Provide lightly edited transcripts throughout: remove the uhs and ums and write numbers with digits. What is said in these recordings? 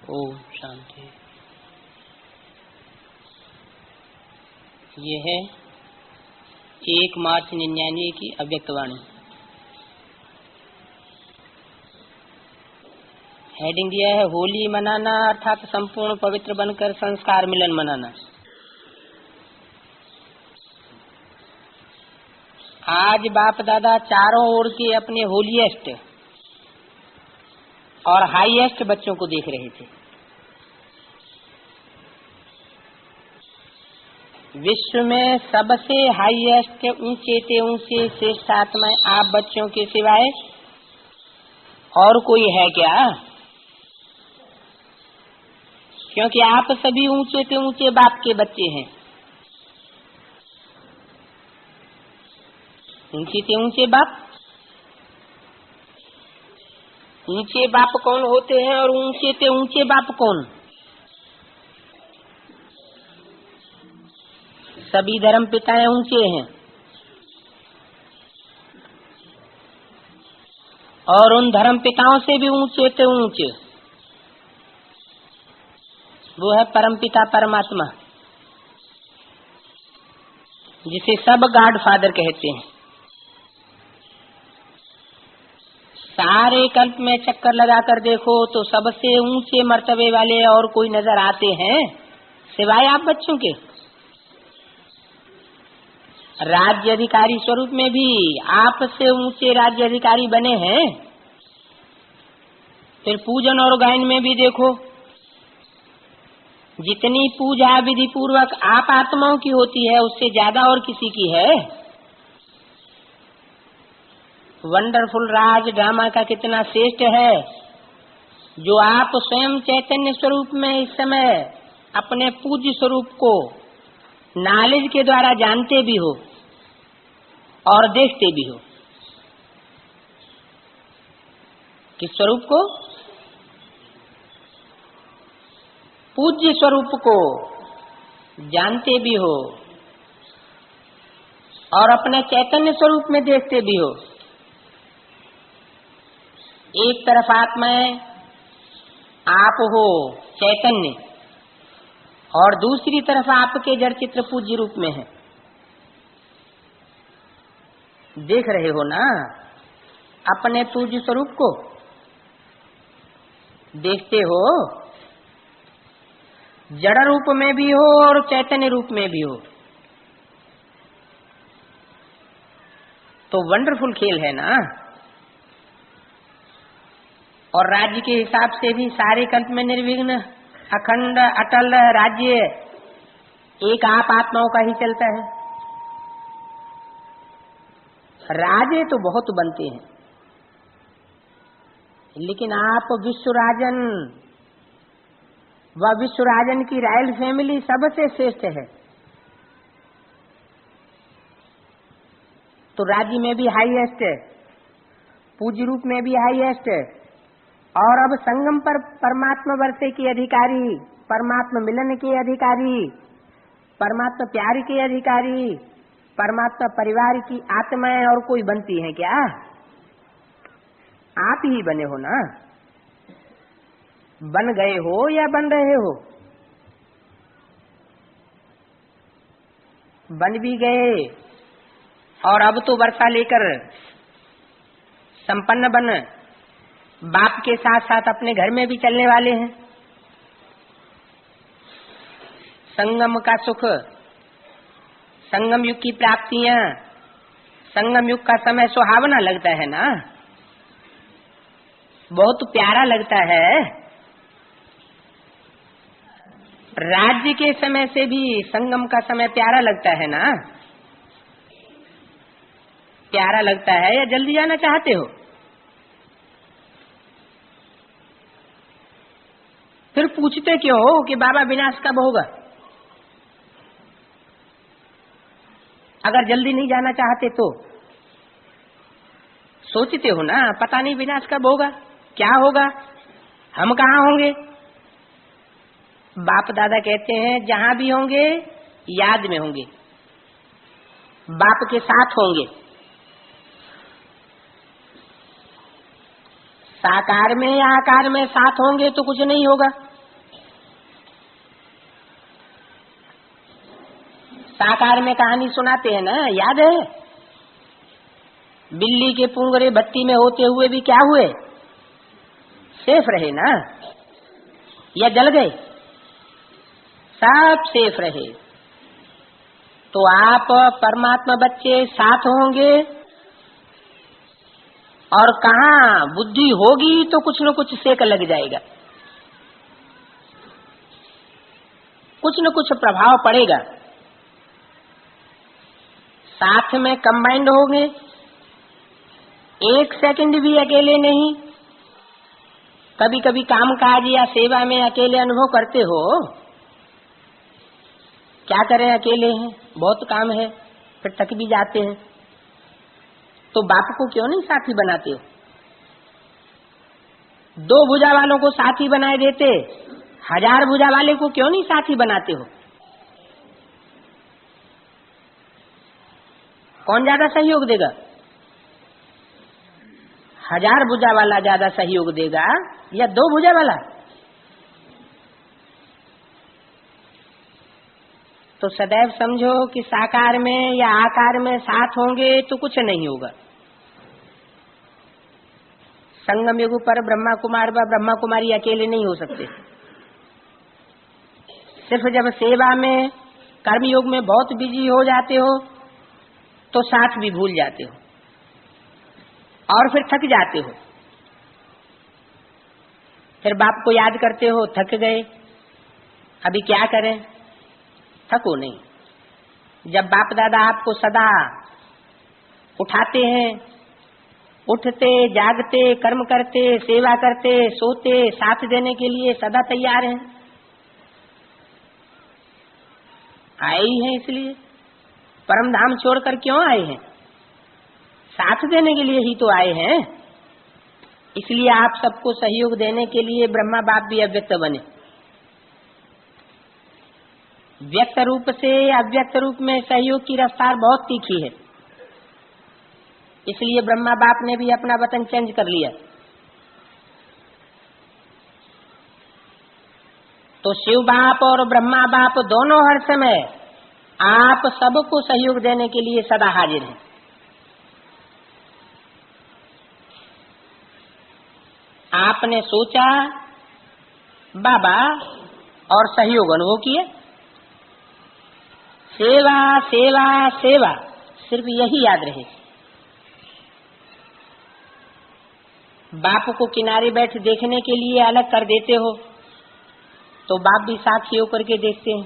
ओम शांति। ये है 1 मार्च 99 की अव्यक्तवाणी। हेडिंग दिया है होली मनाना अर्थात संपूर्ण पवित्र बनकर संस्कार मिलन मनाना। आज बाप दादा चारों ओर के अपने होलीएस्ट और हाईएस्ट बच्चों को देख रहे थे। विश्व में सबसे हाईएस्ट ऊंचे से ऊंचे श्रेष्ठ आत्माएं आप बच्चों के सिवाय और कोई है क्या? क्योंकि आप सभी ऊंचे से ऊंचे बाप के बच्चे हैं। ऊंचे से ऊंचे बाप, ऊंचे बाप कौन होते हैं और ऊंचे से ऊंचे बाप कौन? सभी धर्म पिताएं ऊंचे हैं और उन धर्म पिताओं से भी ऊंचे से ऊंचे वो है परम पिता परमात्मा, जिसे सब गॉड फादर कहते हैं। सारे कल्प में चक्कर लगाकर देखो तो सबसे ऊंचे मर्तबे वाले और कोई नजर आते हैं सिवाय आप बच्चों के? राज्य अधिकारी स्वरूप में भी आपसे ऊंचे राज्य अधिकारी बने हैं। फिर पूजन और गायन में भी देखो, जितनी पूजा विधि पूर्वक आप आत्माओं की होती है उससे ज्यादा और किसी की है? वंडरफुल राज ड्रामा का कितना श्रेष्ठ है जो आप स्वयं चैतन्य स्वरूप में इस समय अपने पूज्य स्वरूप को नॉलेज के द्वारा जानते भी हो और देखते भी हो। किस स्वरूप को? पूज्य स्वरूप को जानते भी हो और अपने चैतन्य स्वरूप में देखते भी हो। एक तरफ आत्माएं आप हो चैतन्य और दूसरी तरफ आपके जड़ चित्र पूज्य रूप में है। देख रहे हो ना अपने पूज्य स्वरूप को? देखते हो? जड़ रूप में भी हो और चैतन्य रूप में भी हो। तो वंडरफुल खेल है ना। और राज्य के हिसाब से भी सारे कल्प में निर्विघ्न अखंड अटल राज्य एक आप आत्माओं का ही चलता है। राजे तो बहुत बनते हैं लेकिन आप विश्वराजन व विश्वराजन की रॉयल फैमिली सबसे श्रेष्ठ है। तो राज्य में भी हाईएस्ट, पूज्य रूप में भी हाईएस्ट, और अब संगम पर परमात्मा वर्षे के अधिकारी, परमात्मा मिलन के अधिकारी, परमात्मा प्यार के अधिकारी, परमात्मा परिवार की आत्माएं और कोई बनती है क्या? आप ही बने हो ना। बन गए हो या बन रहे हो? बन भी गए और अब तो वर्षा लेकर संपन्न बन बाप के साथ साथ अपने घर में भी चलने वाले हैं। संगम का सुख, संगम युग की प्राप्तियां, संगम युग का समय सुहावना लगता है ना, बहुत प्यारा लगता है। राज्य के समय से भी संगम का समय प्यारा लगता है ना। प्यारा लगता है या जल्दी जाना चाहते हो? फिर पूछते क्यों हो कि बाबा विनाश कब होगा? अगर जल्दी नहीं जाना चाहते तो सोचते हो ना, पता नहीं विनाश कब होगा, क्या होगा, हम कहाँ होंगे? बाप दादा कहते हैं जहां भी होंगे याद में होंगे, बाप के साथ होंगे। साकार में या आकार में साथ होंगे तो कुछ नहीं होगा। साकार में कहानी सुनाते हैं ना, याद है? बिल्ली के पुंगरे भट्टी में होते हुए भी क्या हुए? सेफ रहे ना, या जल गए? सब सेफ रहे। तो आप परमात्मा बच्चे साथ होंगे, और कहाँ बुद्धि होगी तो कुछ न कुछ सेक लग जाएगा, कुछ न कुछ प्रभाव पड़ेगा। साथ में कंबाइंड होंगे, एक सेकंड भी अकेले नहीं। कभी कभी काम काज या सेवा में अकेले अनुभव करते हो, क्या करें, अकेले हैं, बहुत काम है, फिर थक भी जाते हैं। तो बाप को क्यों नहीं साथी बनाते हो? दो भुजा वालों को साथी बनाए देते, 1000 भुजा वाले को क्यों नहीं साथी बनाते हो? कौन ज्यादा सहयोग देगा? 1000 भुजा वाला ज्यादा सहयोग देगा या 2 भुजा वाला? तो सदैव समझो कि साकार में या आकार में साथ होंगे तो कुछ नहीं होगा। संगम युग पर ब्रह्मा कुमार व ब्रह्मा कुमारी अकेले नहीं हो सकते। सिर्फ जब सेवा में, कर्म योग में बहुत बिजी हो जाते हो तो साथ भी भूल जाते हो और फिर थक जाते हो। फिर बाप को याद करते हो, थक गए, अभी क्या करें? थको नहीं। जब बाप दादा आपको सदा उठाते हैं, उठते जागते कर्म करते सेवा करते सोते साथ देने के लिए सदा तैयार हैं। आए ही हैं, इसलिए परम धाम छोड़कर क्यों आए हैं? साथ देने के लिए ही तो आए हैं। इसलिए आप सबको सहयोग देने के लिए ब्रह्मा बाप भी अव्यक्त बने। व्यक्त रूप से अव्यक्त रूप में सहयोग की रफ्तार बहुत तीखी है, इसलिए ब्रह्मा बाप ने भी अपना वतन चेंज कर लिया। तो शिव बाप और ब्रह्मा बाप दोनों हर समय आप सबको सहयोग देने के लिए सदा हाजिर हैं। आपने सोचा बाबा और सहयोग अनुभव किए। सेवा सेवा सेवा, सिर्फ यही याद रहे। बाप को किनारे बैठ देखने के लिए अलग कर देते हो तो बाप भी साथी होकर के देखते हैं,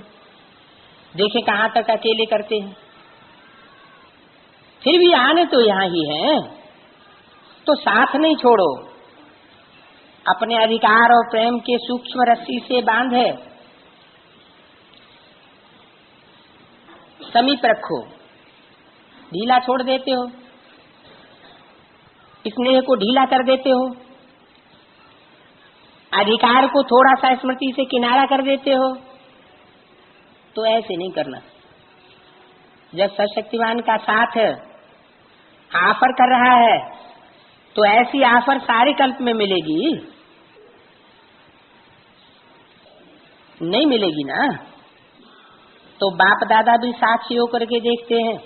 देखे कहाँ तक अकेले करते हैं। फिर भी आने तो यहाँ ही हैं, तो साथ नहीं छोड़ो। अपने अधिकार और प्रेम के सूक्ष्म रस्सी से बांधे समीप रखो, ढीला छोड़ देते हो, स्नेह को ढीला कर देते हो, अधिकार को थोड़ा सा स्मृति से किनारा कर देते हो। तो ऐसे नहीं करना। जब सशक्तिमान का साथ ऑफर कर रहा है तो ऐसी ऑफर सारे कल्प में मिलेगी? नहीं मिलेगी ना। तो बाप दादा भी साक्षी होकर के देखते हैं।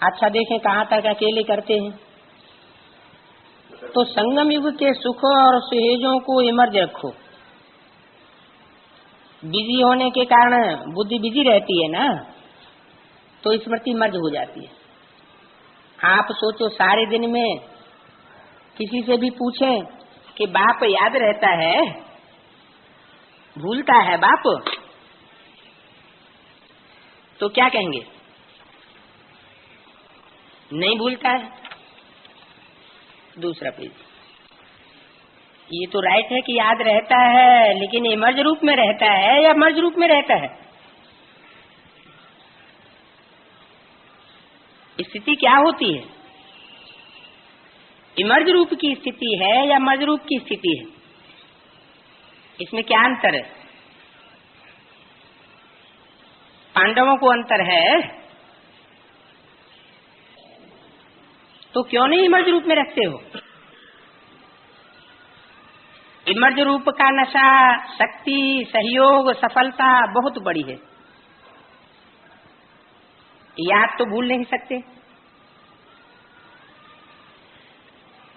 अच्छा देखें कहाँ तक अकेले करते हैं। तो संगम युग के सुख और सुहेजों को इमर्ज रखो। बिजी होने के कारण बुद्धि बिजी रहती है ना, तो स्मृति मर्ज हो जाती है। आप सोचो सारे दिन में किसी से भी पूछें कि बाप याद रहता है, भूलता है बाप, तो क्या कहेंगे? नहीं भूलता है। दूसरा पेज, ये तो राइट है कि याद रहता है, लेकिन इमर्ज रूप में रहता है या मर्ज रूप में रहता है? स्थिति क्या होती है? इमर्ज रूप की स्थिति है या मर्ज रूप की स्थिति है? इसमें क्या अंतर है? पांडवों को अंतर है, तो क्यों नहीं इमर्ज रूप में रखते हो? इमर्ज रूप का नशा, शक्ति, सहयोग, सफलता बहुत बड़ी है। याद तो भूल नहीं सकते,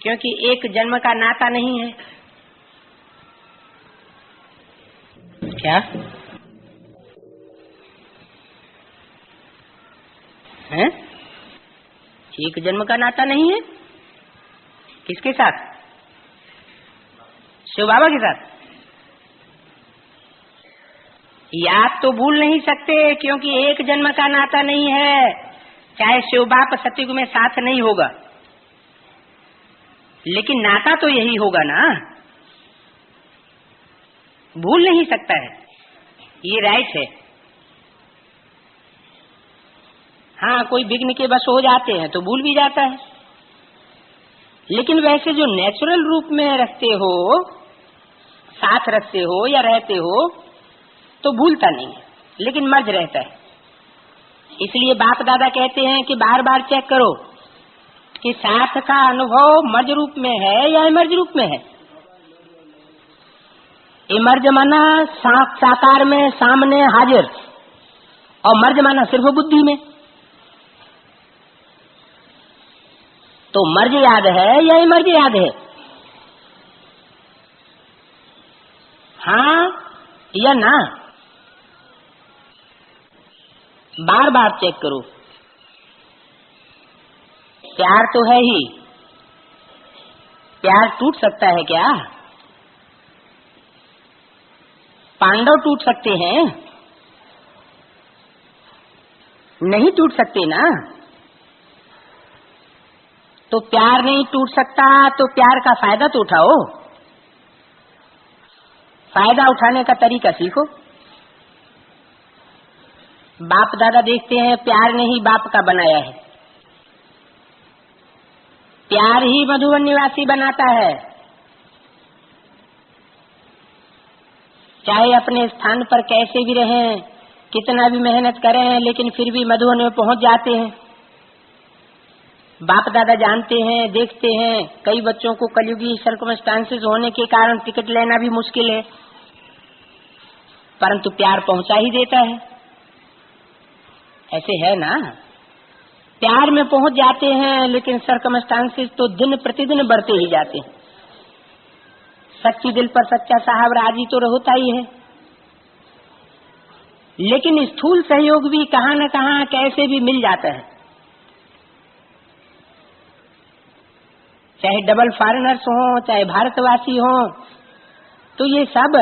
क्योंकि एक जन्म का नाता नहीं है। क्या है? एक जन्म का नाता नहीं है। किसके साथ? शिव बाबा के साथ। याद तो भूल नहीं सकते, क्योंकि एक जन्म का नाता नहीं है। चाहे शिव बाप सतयुग में साथ नहीं होगा, लेकिन नाता तो यही होगा ना। भूल नहीं सकता है, ये राइट है। हाँ, कोई विघ्न के वश हो जाते हैं तो भूल भी जाता है, लेकिन वैसे जो नेचुरल रूप में रखते हो, साथ रखते हो या रहते हो, तो भूलता नहीं है, लेकिन मर्ज रहता है। इसलिए बाप दादा कहते हैं कि बार बार चेक करो कि साथ का अनुभव मर्ज रूप में है या इमर्ज रूप में है। इमर्ज माना साकार में सामने हाजिर, और मर्ज माना सिर्फ बुद्धि में। तो मर्ज याद है या इमर्ज याद है? हाँ या ना? बार बार चेक करो। प्यार तो है ही, प्यार टूट सकता है क्या? पांडव टूट सकते हैं? नहीं टूट सकते ना। तो प्यार नहीं टूट सकता, तो प्यार का फायदा तो उठाओ। फायदा उठाने का तरीका सीखो। बाप दादा देखते हैं प्यार ने ही बाप का बनाया है, प्यार ही मधुवन निवासी बनाता है। चाहे अपने स्थान पर कैसे भी रहें, कितना भी मेहनत करें, लेकिन फिर भी मधुवन में पहुंच जाते हैं। बाप दादा जानते हैं, देखते हैं, कई बच्चों को कलयुगी सर्कमस्टांसेस होने के कारण टिकट लेना भी मुश्किल है, परंतु प्यार पहुंचा ही देता है। ऐसे है ना। प्यार में पहुंच जाते हैं, लेकिन सर्कमस्टांसेस तो दिन प्रतिदिन बढ़ते ही जाते हैं। सच्ची दिल पर सच्चा साहब राजी तो होता ही है, लेकिन स्थूल सहयोग भी कहां न कहां कैसे भी मिल जाता है। चाहे डबल फॉरेनर्स हो, चाहे भारतवासी हो, तो ये सब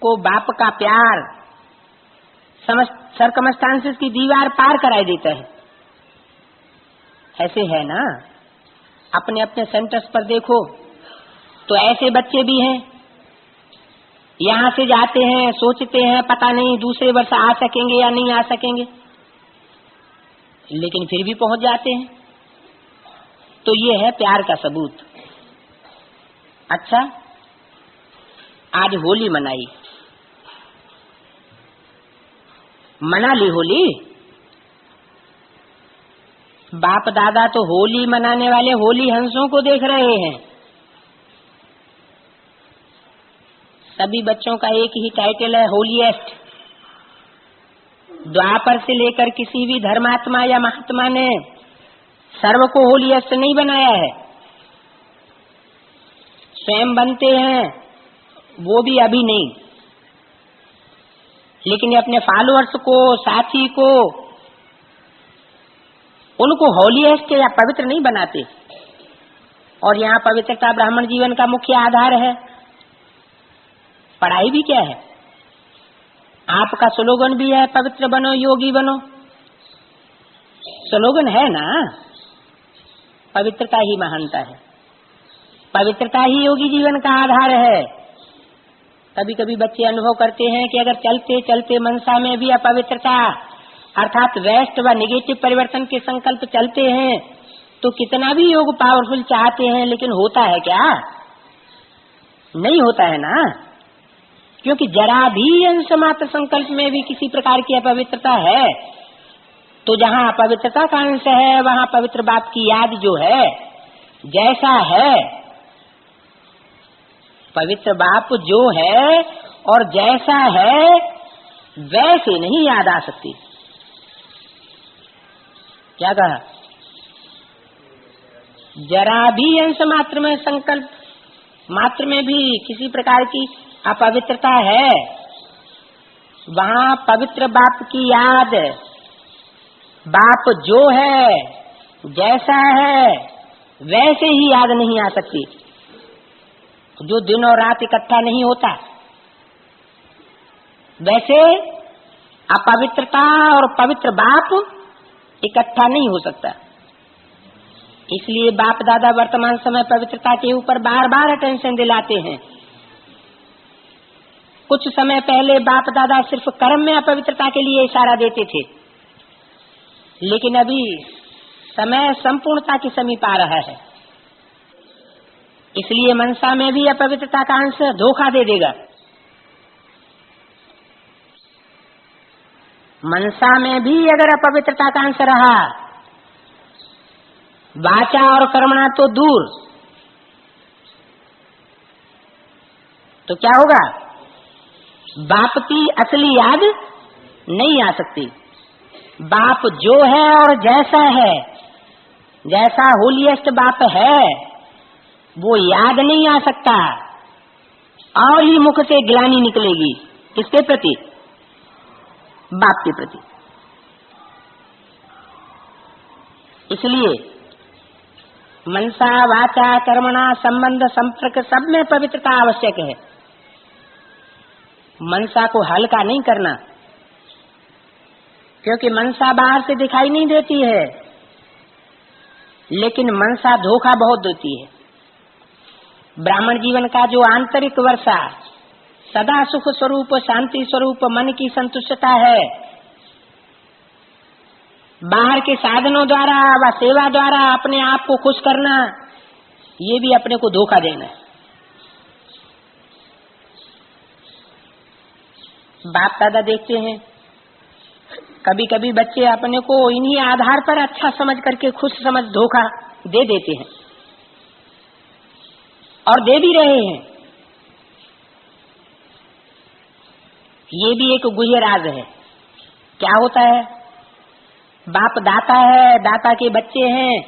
को बाप का प्यार सर्कमस्टांसेस की दीवार पार कराई देता है। ऐसे है ना। अपने अपने सेंटर्स पर देखो तो ऐसे बच्चे भी हैं, यहाँ से जाते हैं, सोचते हैं पता नहीं दूसरे वर्ष आ सकेंगे या नहीं आ सकेंगे, लेकिन फिर भी पहुंच जाते हैं। तो ये है प्यार का सबूत। अच्छा, आज होली मनाई, मना ली होली। बाप दादा तो होली मनाने वाले होली हंसों को देख रहे हैं। सभी बच्चों का एक ही टाइटल है, होलीएस्ट। द्वापर से लेकर किसी भी धर्मात्मा या महात्मा ने सर्व को होलीएस्ट नहीं बनाया है। स्वयं बनते हैं वो भी अभी नहीं, लेकिन अपने फॉलोअर्स को, साथी को, उनको होलीएस्ट या पवित्र नहीं बनाते। और यहाँ पवित्रता ब्राह्मण जीवन का मुख्य आधार है। पढ़ाई भी क्या है, आपका स्लोगन भी है, पवित्र बनो योगी बनो। स्लोगन है ना। पवित्रता ही महानता है, पवित्रता ही योगी जीवन का आधार है। कभी कभी बच्चे अनुभव करते हैं कि अगर चलते चलते मनसा में भी अपवित्रता अर्थात वेस्ट व निगेटिव परिवर्तन के संकल्प चलते हैं, तो कितना भी योग पावरफुल चाहते हैं, लेकिन होता है क्या? नहीं होता है ना। क्योंकि जरा भी अंश मात्र संकल्प में भी किसी प्रकार की अपवित्रता है, तो जहाँ अपवित्रता का अंश है, वहाँ पवित्र बाप की याद जो है, जैसा है पवित्र बाप जो है और जैसा है वैसे नहीं याद आ सकती। क्या कहा? जरा भी अंश मात्र में, संकल्प मात्र में भी किसी प्रकार की अपवित्रता है, वहाँ पवित्र बाप की याद, बाप जो है जैसा है वैसे ही याद नहीं आ सकती। जो दिन और रात इकट्ठा नहीं होता, वैसे अपवित्रता और पवित्र बाप इकट्ठा नहीं हो सकता। इसलिए बाप दादा वर्तमान समय पवित्रता के ऊपर बार बार अटेंशन दिलाते हैं। कुछ समय पहले बाप दादा सिर्फ कर्म में अपवित्रता के लिए इशारा देते थे, लेकिन अभी समय संपूर्णता के समीप आ रहा है, इसलिए मनसा में भी अपवित्रता का अंश धोखा दे देगा। मनसा में भी अगर अपवित्रता का अंश रहा, वाचा और कर्मणा तो दूर, तो क्या होगा? बाप की असली याद नहीं आ सकती। बाप जो है और जैसा है, जैसा होलीएस्ट बाप है, वो याद नहीं आ सकता। और ही मुख से ग्लानि निकलेगी। किसके प्रति? बाप के प्रति। इसलिए मनसा वाचा कर्मणा संबंध संपर्क सब में पवित्रता आवश्यक है। मनसा को हल्का नहीं करना, क्योंकि मनसा बाहर से दिखाई नहीं देती है, लेकिन मनसा धोखा बहुत देती है। ब्राह्मण जीवन का जो आंतरिक वर्षा, सदा सुख स्वरूप शांति स्वरूप मन की संतुष्टता है, बाहर के साधनों द्वारा व सेवा द्वारा अपने आप को खुश करना, ये भी अपने को धोखा देना है। बाप दादा देखते हैं, कभी कभी बच्चे अपने को इन्हीं आधार पर अच्छा समझ करके खुश समझ धोखा दे देते हैं, और दे भी रहे हैं। ये भी एक गुह्य राज है। क्या होता है? बाप दाता है, दाता के बच्चे हैं,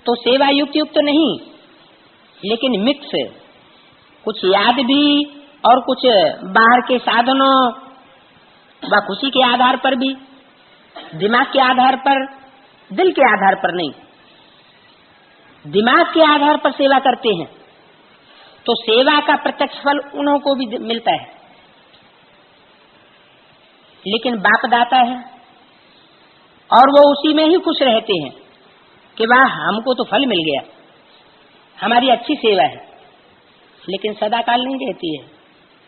तो सेवा युक्त नहीं, लेकिन मिक्स, कुछ याद भी और कुछ बाहर के साधनों व खुशी के आधार पर भी, दिमाग के आधार पर, दिल के आधार पर नहीं। दिमाग के आधार पर सेवा करते हैं तो सेवा का प्रत्यक्ष फल उन्हों को भी मिलता है, लेकिन बाप दाता है और वो उसी में ही खुश रहते हैं कि वाह हमको तो फल मिल गया, हमारी अच्छी सेवा है, लेकिन सदा काल नहीं रहती है।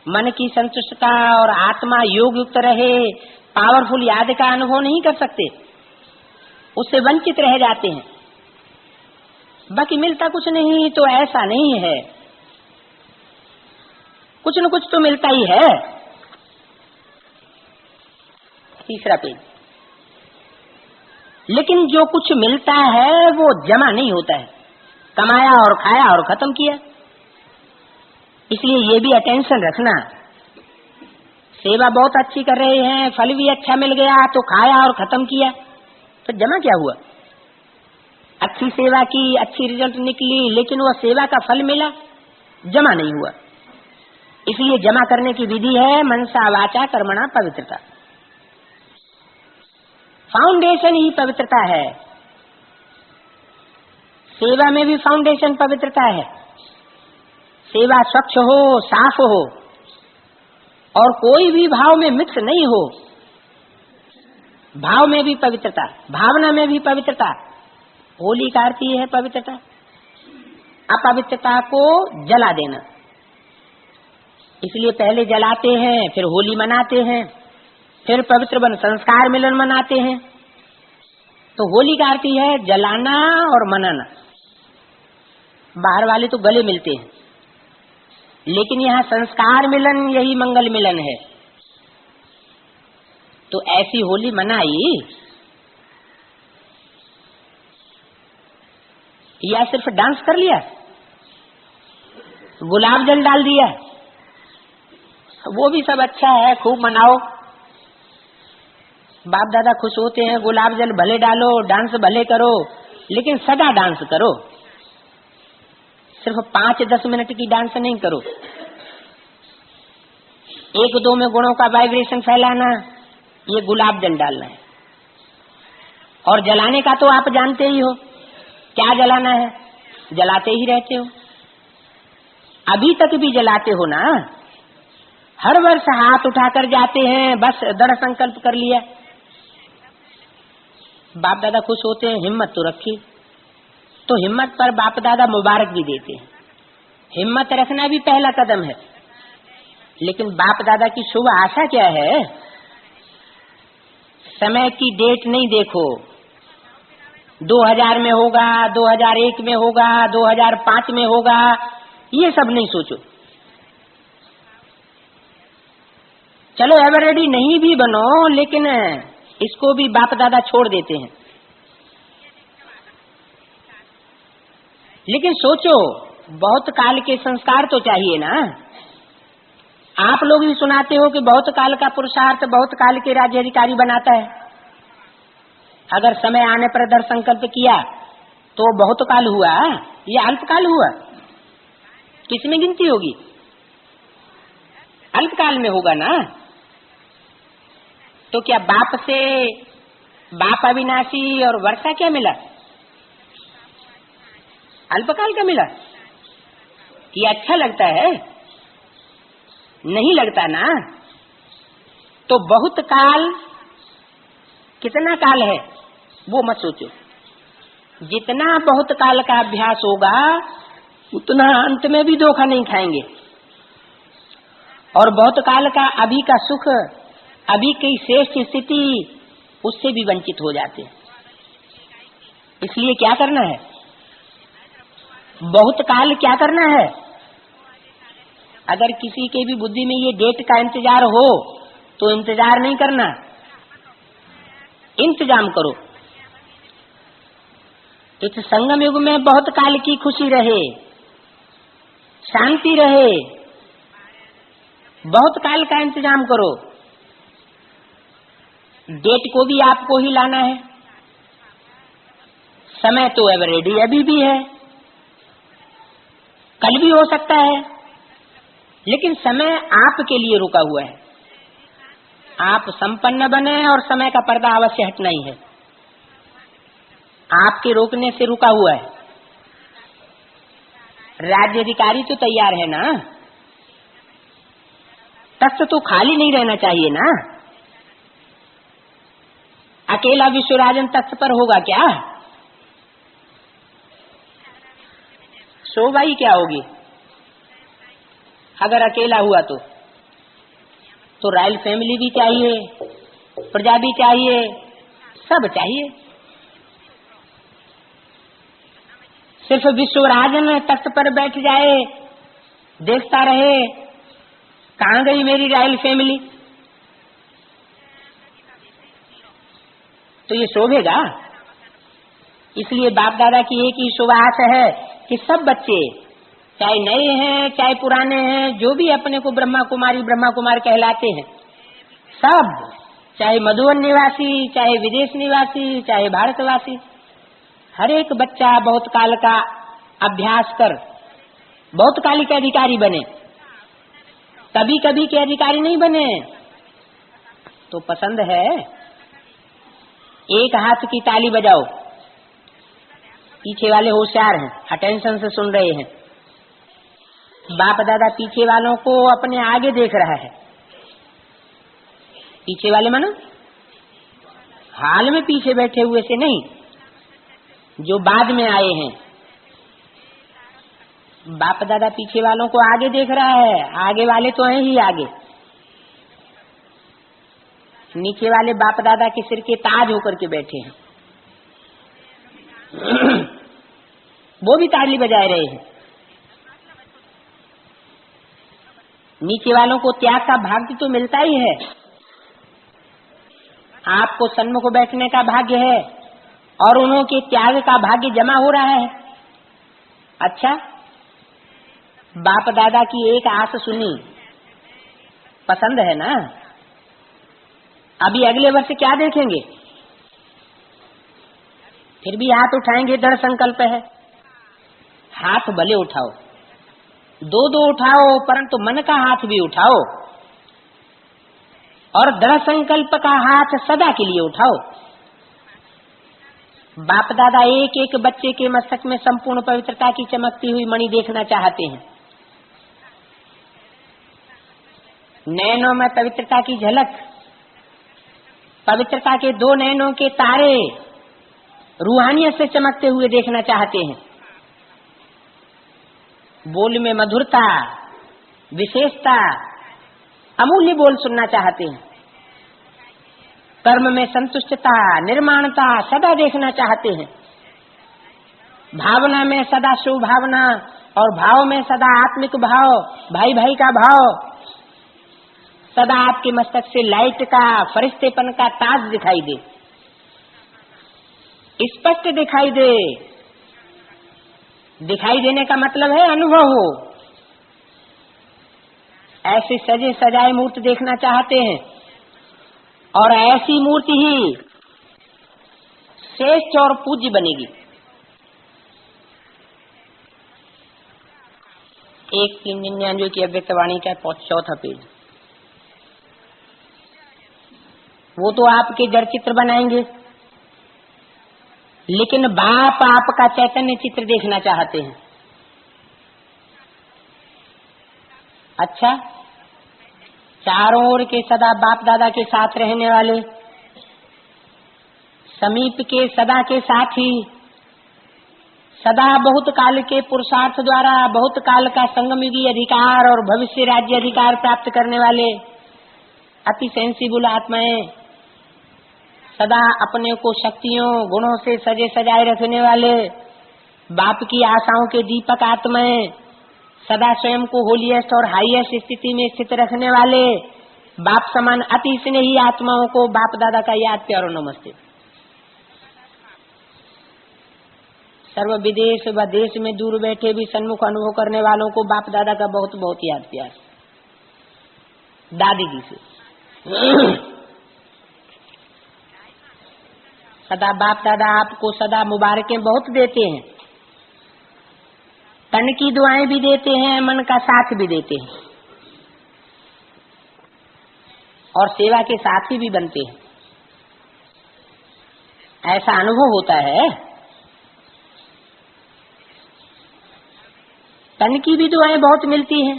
मन की संतुष्टता और आत्मा योग युक्त रहे, पावरफुल याद का अनुभव नहीं कर सकते, उससे वंचित रह जाते हैं। बाकी मिलता कुछ नहीं तो ऐसा नहीं है, कुछ न कुछ तो मिलता ही है। तीसरा पेज। लेकिन जो कुछ मिलता है वो जमा नहीं होता है, कमाया और खाया और खत्म किया। इसलिए ये भी अटेंशन रखना। सेवा बहुत अच्छी कर रहे हैं, फल भी अच्छा मिल गया तो खाया और खत्म किया, तो जमा क्या हुआ? अच्छी सेवा की, अच्छी रिजल्ट निकली, लेकिन वो सेवा का फल मिला, जमा नहीं हुआ। इसलिए जमा करने की विधि है मनसा वाचा कर्मणा पवित्रता। फाउंडेशन ही पवित्रता है। सेवा में भी फाउंडेशन पवित्रता है। सेवा स्वच्छ हो, साफ हो और कोई भी भाव में मिक्स नहीं हो। भाव में भी पवित्रता, भावना में भी पवित्रता। होली का अर्थ ही है पवित्रता। अपवित्रता को जला देना। इसलिए पहले जलाते हैं, फिर होली मनाते हैं, फिर पवित्र बन संस्कार मिलन मनाते हैं। तो होली का अर्थ है जलाना और मनाना। बाहर वाले तो गले मिलते हैं, लेकिन यहाँ संस्कार मिलन यही मंगल मिलन है। तो ऐसी होली मनाई या सिर्फ डांस कर लिया, गुलाब जल डाल दिया, वो भी सब अच्छा है, खूब मनाओ, बाप दादा खुश होते हैं, गुलाब जल भले डालो, डांस भले करो, लेकिन सदा डांस करो। सिर्फ 5-10 मिनट की डांस नहीं करो। 1-2 में गुणों का वाइब्रेशन फैलाना, ये गुलाब जल डालना है। और जलाने का तो आप जानते ही हो, क्या जलाना है, जलाते ही रहते हो, अभी तक भी जलाते हो ना। हर वर्ष हाथ उठाकर जाते हैं, बस दृढ़ संकल्प कर लिया। बाप दादा खुश होते हैं, हिम्मत तो रखी। तो हिम्मत पर बाप दादा मुबारक भी देते हैं। हिम्मत रखना भी पहला कदम है, लेकिन बाप दादा की शुभ आशा क्या है? समय की डेट नहीं देखो, 2000 में होगा, 2001 में होगा, 2005 में होगा, ये सब नहीं सोचो। चलो एवर रेडी नहीं भी बनो, लेकिन इसको भी बाप दादा छोड़ देते हैं। लेकिन सोचो, बहुत काल के संस्कार तो चाहिए ना। आप लोग भी सुनाते हो कि बहुत काल का पुरुषार्थ बहुत काल के राज्य अधिकारी बनाता है। अगर समय आने पर दृढ़ संकल्प किया तो बहुत काल हुआ या अल्पकाल हुआ? किसमें गिनती होगी? अल्पकाल में होगा ना। तो क्या बाप से बाप अविनाशी और वर्षा क्या मिला? अल्पकाल का मिला। ये अच्छा लगता है? नहीं लगता ना। तो बहुत काल, कितना काल है वो मत सोचो। जितना बहुत काल का अभ्यास होगा उतना अंत में भी धोखा नहीं खाएंगे। और बहुत काल का अभी का सुख, अभी की श्रेष्ठ स्थिति, उससे भी वंचित हो जाते हैं। इसलिए क्या करना है? बहुत काल क्या करना है? अगर किसी के भी बुद्धि में ये डेट का इंतजार हो तो इंतजार नहीं करना, इंतजाम करो। तो संगम युग में बहुत काल की खुशी रहे, शांति रहे, बहुत काल का इंतजाम करो। डेट को भी आपको ही लाना है। समय तो एवर रेडी अभी भी है, कल भी हो सकता है, लेकिन समय आपके लिए रुका हुआ है। आप संपन्न बने और समय का पर्दा अवश्य हटना ही है। आपके रोकने से रुका हुआ है। राज्य अधिकारी तो तैयार है ना, तख्त तो खाली नहीं रहना चाहिए ना। अकेला विश्वराजन तख्त पर होगा क्या? शोभा ही क्या होगी अगर अकेला हुआ तो रॉयल फैमिली भी चाहिए, प्रजा भी चाहिए, सब चाहिए। सिर्फ विश्वराजन तख्त पर बैठ जाए, देखता रहे कहां गई मेरी रॉयल फैमिली, तो ये शोभेगा? इसलिए बाप दादा की एक ही शुभाआश है कि सब बच्चे, चाहे नए हैं चाहे पुराने हैं, जो भी अपने को ब्रह्मा कुमारी ब्रह्मा कुमार कहलाते हैं, सब, चाहे मधुबन निवासी, चाहे विदेश निवासी, चाहे भारतवासी, हर एक बच्चा बहुत काल का अभ्यास कर बहुत काल के अधिकारी बने। कभी कभी के अधिकारी नहीं बने तो पसंद है। एक हाथ की ताली बजाओ, पीछे वाले होशियार हैं, अटेंशन से सुन रहे हैं। बाप दादा पीछे वालों को अपने आगे देख रहा है। पीछे वाले मानो हाल में पीछे बैठे हुए से नहीं, जो बाद में आए हैं। बाप दादा पीछे वालों को आगे देख रहा है, आगे वाले तो हैं ही आगे। नीचे वाले बाप दादा के सिर के ताज होकर के बैठे हैं। वो भी ताली बजाए रहे हैं। नीचे वालों को त्याग का भाग्य तो मिलता ही है। आपको सन्मुख बैठने का भाग्य है और उन्हों के त्याग का भाग्य जमा हो रहा है। अच्छा, बाप दादा की एक आस सुनी, पसंद है ना? अभी अगले वर्ष क्या देखेंगे? फिर भी हाथ उठाएंगे, दृढ़ संकल्प है। हाथ भले उठाओ, दो दो उठाओ, परंतु मन का हाथ भी उठाओ और दृढ़ संकल्प का हाथ सदा के लिए उठाओ। बाप दादा एक एक बच्चे के मस्तक में संपूर्ण पवित्रता की चमकती हुई मणि देखना चाहते हैं। नैनों में पवित्रता की झलक, पवित्रता के दो नैनों के तारे रूहानियत से चमकते हुए देखना चाहते हैं। बोल में मधुरता, विशेषता, अमूल्य बोल सुनना चाहते हैं। कर्म में संतुष्टता, निर्माणता सदा देखना चाहते हैं। भावना में सदा शुभ भावना और भाव में सदा आत्मिक भाव, भाई भाई का भाव। सदा आपके मस्तक से लाइट का, फरिश्तेपन का ताज दिखाई दे, स्पष्ट दिखाई दे। दिखाई देने का मतलब है अनुभव हो। ऐसे सजे सजाए मूर्ति देखना चाहते हैं और ऐसी मूर्ति ही श्रेष्ठ और पूज्य बनेगी। 1-3-99 की अव्यक्तवाणी का 4था पेज। वो तो आपके जड़ चित्र बनाएंगे, लेकिन बाप आपका चैतन्य चित्र देखना चाहते हैं। अच्छा, चारों ओर के सदा बाप दादा के साथ रहने वाले, समीप के सदा के साथी, सदा बहुत काल के पुरुषार्थ द्वारा बहुत काल का संगमयुगी अधिकार और भविष्य राज्य अधिकार प्राप्त करने वाले अति सेंसिबल आत्माएं, सदा अपने को शक्तियों गुणों से सजे सजाए रखने वाले बाप की आशाओं के दीपक आत्माएं, सदा स्वयं को होलीएस्ट और हाईएस्ट स्थिति में स्थित रखने वाले बाप समान अति स्नेही आत्माओं को बाप दादा का याद, प्यारो नमस्ते। सर्व विदेश व देश में दूर बैठे भी सन्मुख अनुभव करने वालों को बाप दादा का बहुत बहुत याद प्यार। दादी जी से सदा बाप दादा आपको सदा मुबारकें बहुत देते हैं। तन की दुआएं भी देते हैं, मन का साथ भी देते हैं और सेवा के साथी भी बनते हैं। ऐसा अनुभव होता है। तन की भी दुआएं बहुत मिलती हैं।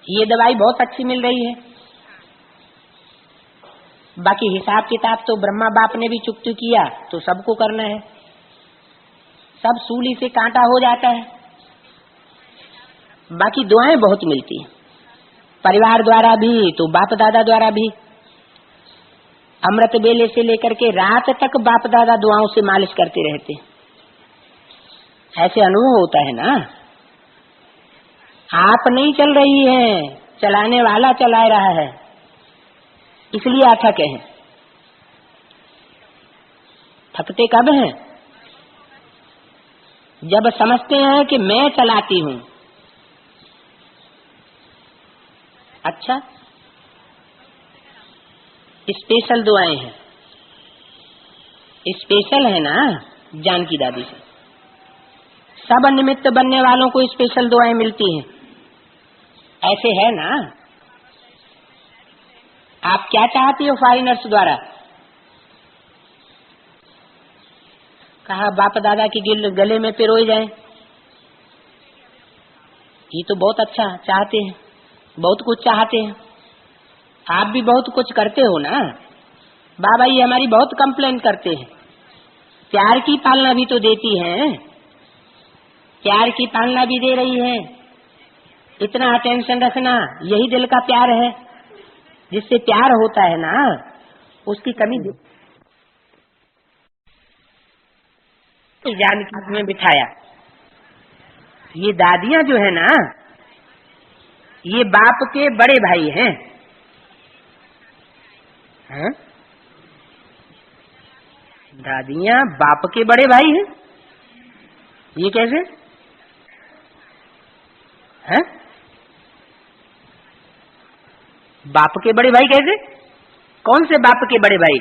ये दवाई बहुत अच्छी मिल रही है। बाकी हिसाब किताब तो ब्रह्मा बाप ने भी चुकती किया तो सबको करना है। सब सूली से कांटा हो जाता है। बाकी दुआएं बहुत मिलती हैं, परिवार द्वारा भी तो बाप दादा द्वारा भी। अमृत बेले से लेकर के रात तक बाप दादा दुआओं से मालिश करते रहते हैं। ऐसे अनुभव होता है ना। आप नहीं चल रही हैं, चलाने वाला चला रहा है, इसलिए अथक हैं। थकते कब हैं? जब समझते हैं कि मैं चलाती हूँ। अच्छा, स्पेशल दुआएं हैं। स्पेशल है ना जानकी दादी से। सब निमित्त बनने वालों को स्पेशल दुआएं मिलती हैं। ऐसे है ना। आप क्या चाहती हो फॉरेनर्स द्वारा? कहा बाप दादा की गले में पिरोए जाए। ये तो बहुत अच्छा चाहते हैं, बहुत कुछ चाहते हैं। आप भी बहुत कुछ करते हो ना। बाबा ये हमारी बहुत कंप्लेन करते हैं। प्यार की पालना भी तो देती हैं, प्यार की पालना भी दे रही है। इतना अटेंशन रखना, यही दिल का प्यार है। जिससे प्यार होता है ना, उसकी कमी जानकी में बिठाया। ये दादियां जो है ना, ये बाप के बड़े भाई हैं। हैं? दादियां बाप के बड़े भाई हैं। ये कैसे हैं? बाप के बड़े भाई कैसे? कौन से बाप के बड़े भाई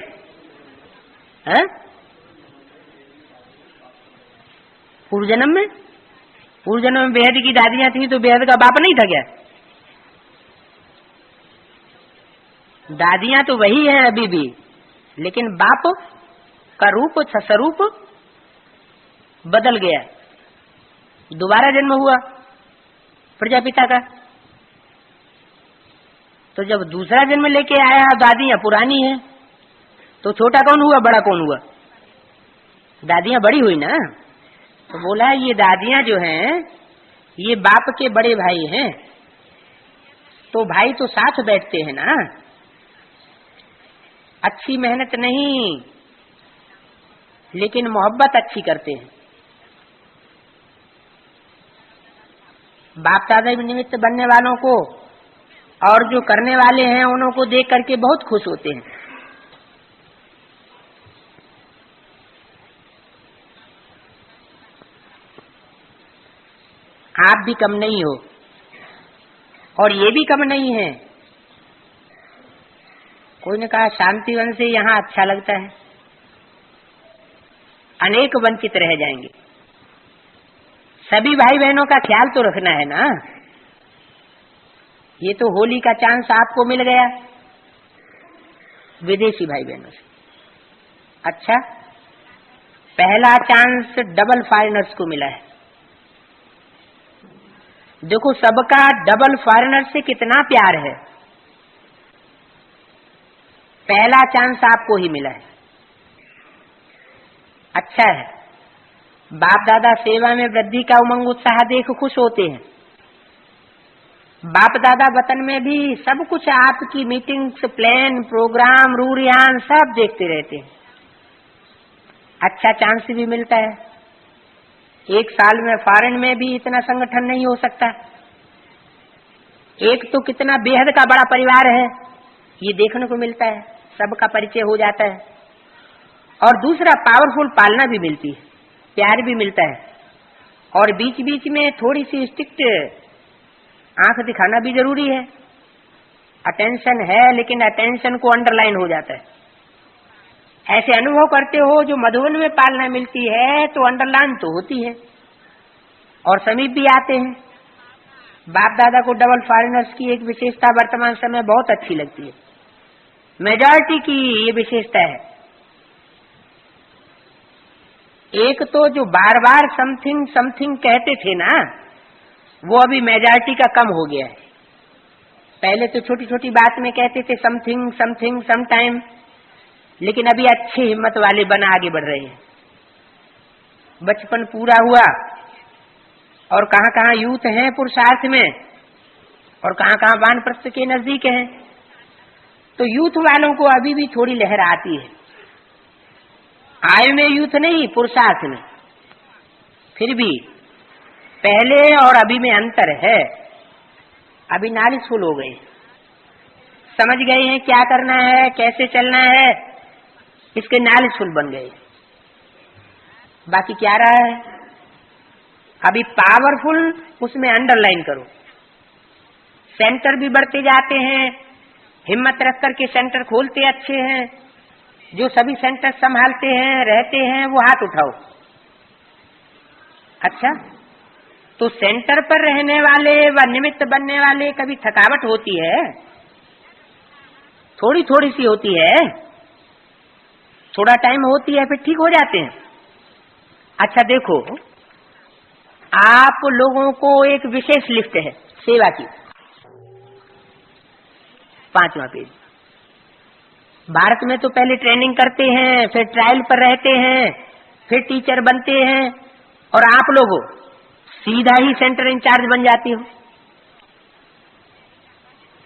हैं? पूर्व जन्म में? पूर्व जन्म में बेहद की दादियां थी तो बेहद का बाप नहीं था क्या? दादियां तो वही हैं अभी भी, लेकिन बाप का रूप स्वरूप बदल गया, दोबारा जन्म हुआ प्रजापिता का। तो जब दूसरा जन्म लेके आया, दादियां पुरानी हैं, तो छोटा कौन हुआ, बड़ा कौन हुआ? दादियां बड़ी हुई ना। तो बोला ये दादियां जो हैं ये बाप के बड़े भाई हैं, तो भाई तो साथ बैठते हैं ना। अच्छी मेहनत नहीं, लेकिन मोहब्बत अच्छी करते हैं। बाप दादा निमित्त बनने वालों को और जो करने वाले हैं उन्हों को देख करके बहुत खुश होते हैं। आप भी कम नहीं हो और ये भी कम नहीं है। कोई ने कहा शांतिवन से यहाँ अच्छा लगता है, अनेक वंचित रह जाएंगे। सभी भाई बहनों का ख्याल तो रखना है ना। ये तो होली का चांस आपको मिल गया विदेशी भाई बहनों से। अच्छा, पहला चांस डबल फॉरेनर्स को मिला है। देखो सबका डबल फॉरेनर से कितना प्यार है। पहला चांस आपको ही मिला है, अच्छा है। बाप दादा सेवा में वृद्धि का उमंग उत्साह देख खुश होते हैं। बाप दादा वतन में भी सब कुछ आपकी मीटिंग्स, प्लान, प्रोग्राम, रूरियान सब देखते रहते हैं। अच्छा चांस भी मिलता है। एक साल में फॉरेन में भी इतना संगठन नहीं हो सकता। एक तो कितना बेहद का बड़ा परिवार है ये देखने को मिलता है, सबका परिचय हो जाता है। और दूसरा पावरफुल पालना भी मिलती है, प्यार भी मिलता है। और बीच बीच में थोड़ी सी स्ट्रिक्ट आंख दिखाना भी जरूरी है। अटेंशन है लेकिन अटेंशन को अंडरलाइन हो जाता है। ऐसे अनुभव करते हो जो मधुबन में पालना मिलती है तो अंडरलाइन तो होती है और समीप भी आते हैं। बाप दादा को डबल फॉरेनर्स की एक विशेषता वर्तमान समय बहुत अच्छी लगती है। मेजॉरिटी की ये विशेषता है। एक तो जो बार बार समथिंग समथिंग कहते थे ना, वो अभी मेजॉरिटी का कम हो गया है। पहले तो छोटी छोटी बात में कहते थे समथिंग समथिंग समटाइम, लेकिन अभी अच्छे हिम्मत वाले बन आगे बढ़ रहे हैं। बचपन पूरा हुआ और कहाँ कहाँ यूथ हैं पुरुषार्थ में और कहाँ कहाँ वानप्रस्थ के नजदीक हैं। तो यूथ वालों को अभी भी थोड़ी लहर आती है। आयु में यूथ नहीं, पुरुषार्थ में। फिर भी पहले और अभी में अंतर है। अभी नॉलेजफुल हो गए, समझ गए हैं क्या करना है, कैसे चलना है, इसके नॉलेजफुल बन गए। बाकी क्या रहा है अभी पावरफुल, उसमें अंडरलाइन करो। सेंटर भी बढ़ते जाते हैं, हिम्मत रख करके सेंटर खोलते अच्छे हैं। जो सभी सेंटर संभालते हैं रहते हैं वो हाथ उठाओ। अच्छा, तो सेंटर पर रहने वाले व निमित्त बनने वाले कभी थकावट होती है, थोड़ी थोड़ी सी होती है, थोड़ा टाइम होती है, फिर ठीक हो जाते हैं। अच्छा देखो, आप लोगों को एक विशेष लिफ्ट है सेवा की, 5वां पेज। भारत में तो पहले ट्रेनिंग करते हैं, फिर ट्रायल पर रहते हैं, फिर टीचर बनते हैं, और आप लोगों सीधा ही सेंटर इंचार्ज बन जाती हो।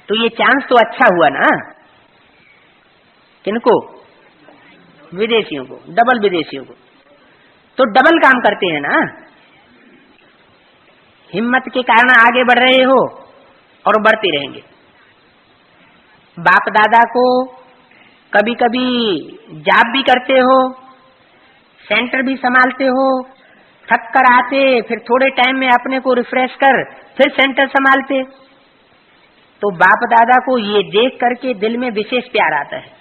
तो ये चांस तो अच्छा हुआ ना। किनको? विदेशियों को, डबल विदेशियों को। तो डबल काम करते हैं ना, हिम्मत के कारण आगे बढ़ रहे हो और बढ़ते रहेंगे। बाप दादा को कभी कभी जॉब भी करते हो, सेंटर भी संभालते हो, थक कर आते, फिर थोड़े टाइम में अपने को रिफ्रेश कर फिर सेंटर संभालते। तो बाप दादा को ये देख करके दिल में विशेष प्यार आता है।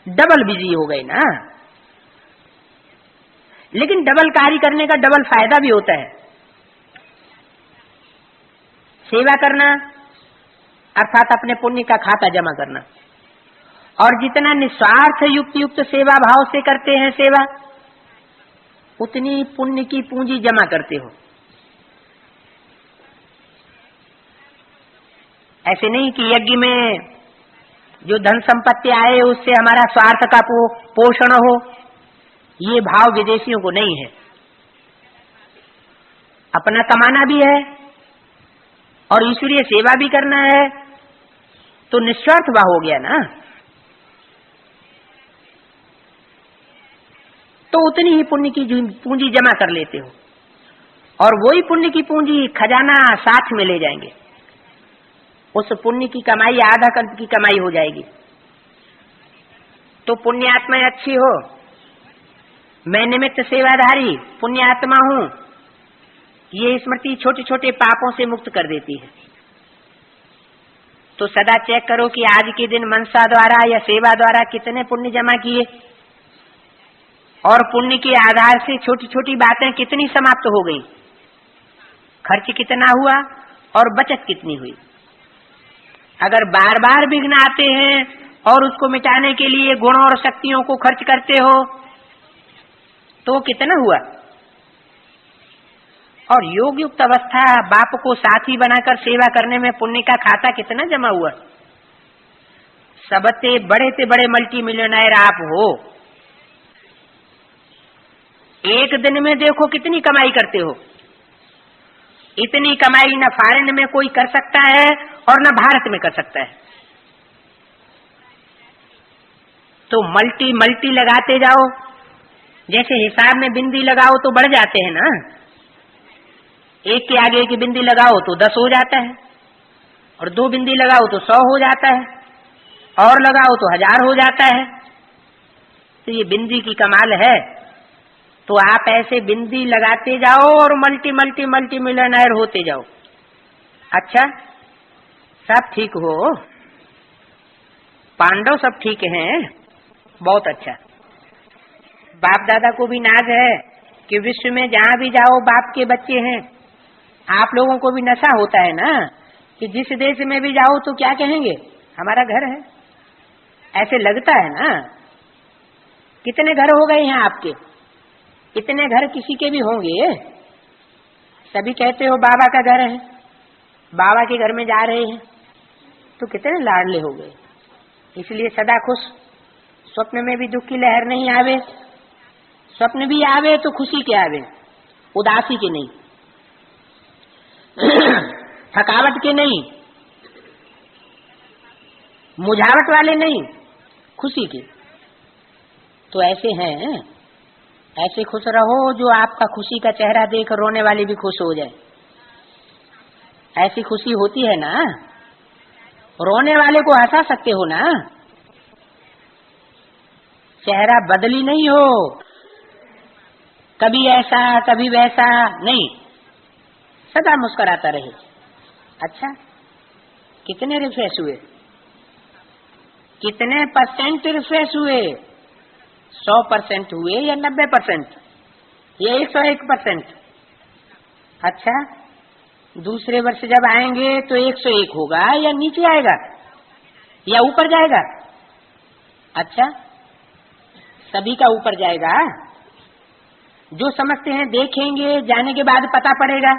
डबल बिजी हो गए ना, लेकिन डबल कार्य करने का डबल फायदा भी होता है। सेवा करना अर्थात अपने पुण्य का खाता जमा करना, और जितना निस्वार्थ युक्त सेवा भाव से करते हैं सेवा, उतनी पुण्य की पूंजी जमा करते हो। ऐसे नहीं कि यज्ञ में जो धन संपत्ति आए उससे हमारा स्वार्थ का पोषण हो, ये भाव विदेशियों को नहीं है। अपना कमाना भी है और ईश्वरीय सेवा भी करना है, तो निस्वार्थ भाव हो गया ना। तो उतनी ही पुण्य की पूंजी जमा कर लेते हो, और वही पुण्य की पूंजी खजाना साथ में ले जाएंगे। उस पुण्य की कमाई आधा कल्प की कमाई हो जाएगी। तो पुण्यात्मा अच्छी हो, मैं निमित्त सेवाधारी पुण्यात्मा हूं, ये स्मृति छोटे छोटे पापों से मुक्त कर देती है। तो सदा चेक करो कि आज के दिन मनसा द्वारा या सेवा द्वारा कितने पुण्य जमा किए, और पुण्य के आधार से छोटी छोटी बातें कितनी समाप्त हो गई, खर्च कितना हुआ और बचत कितनी हुई। अगर बार बार विघ्न आते हैं और उसको मिटाने के लिए गुणों और शक्तियों को खर्च करते हो, तो कितना हुआ। और योग युक्त अवस्था बाप को साथी बनाकर सेवा करने में पुण्य का खाता कितना जमा हुआ। सबसे बड़े मल्टी मिलियनर आप हो, एक दिन में देखो कितनी कमाई करते हो। इतनी कमाई न फॉरेन में कोई कर सकता है और न भारत में कर सकता है। तो मल्टी लगाते जाओ, जैसे हिसाब में बिंदी लगाओ तो बढ़ जाते हैं ना। एक के आगे की बिंदी लगाओ तो 10 हो जाता है, और 2 बिंदी लगाओ तो 100 हो जाता है, और लगाओ तो 1000 हो जाता है। तो ये बिंदी की कमाल है। तो आप ऐसे बिंदी लगाते जाओ और मल्टी मिलियनर होते जाओ। अच्छा, सब ठीक हो, पांडव सब ठीक हैं, बहुत अच्छा। बाप दादा को भी नाज है कि विश्व में जहाँ भी जाओ बाप के बच्चे हैं। आप लोगों को भी नशा होता है ना कि जिस देश में भी जाओ तो क्या कहेंगे, हमारा घर है। ऐसे लगता है ना। कितने घर हो गए हैं आपके, इतने घर किसी के भी होंगे। सभी कहते हो बाबा का घर है, बाबा के घर में जा रहे हैं, तो कितने लाडले हो गए। इसलिए सदा खुश, स्वप्न में भी दुख की लहर नहीं आवे, स्वप्न भी आवे तो खुशी के आवे, उदासी के नहीं, थकावट के नहीं, मुझावट वाले नहीं, खुशी के। तो ऐसे हैं, ऐसे खुश रहो जो आपका खुशी का चेहरा देख रोने वाले भी खुश हो जाए। ऐसी खुशी होती है ना, रोने वाले को हंसा सकते हो ना। चेहरा बदली नहीं हो, कभी ऐसा कभी वैसा नहीं, सदा मुस्कुराता रहे। अच्छा, कितने रिफ्रेश हुए, कितने परसेंट रिफ्रेश हुए, 100% हुए या 90% या 101%। अच्छा, दूसरे वर्ष जब आएंगे तो 101 होगा या नीचे आएगा या ऊपर जाएगा। अच्छा, सभी का ऊपर जाएगा। जो समझते हैं देखेंगे, जाने के बाद पता पड़ेगा।